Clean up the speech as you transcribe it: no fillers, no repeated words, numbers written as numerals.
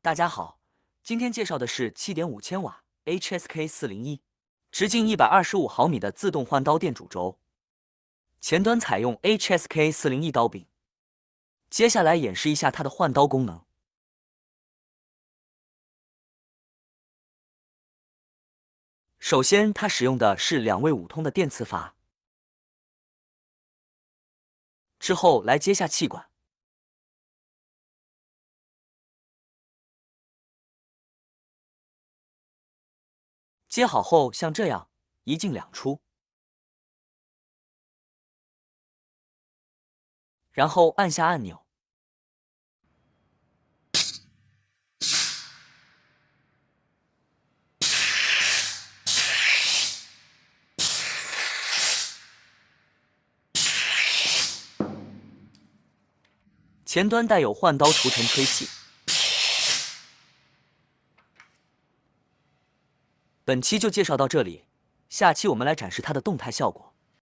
大家好，今天介绍的是7.5千瓦 HSK40E，直径125毫米的自动换刀电主轴，前端采用 HSK40E 刀柄。接下来演示一下它的换刀功能。首先，它使用的是2位5通的电磁阀，之后来接下气管。 接好后，像这样一进两出，然后按下按钮，前端带有换刀除尘吹气。本期就介绍到这里，下期我们来展示它的动态效果。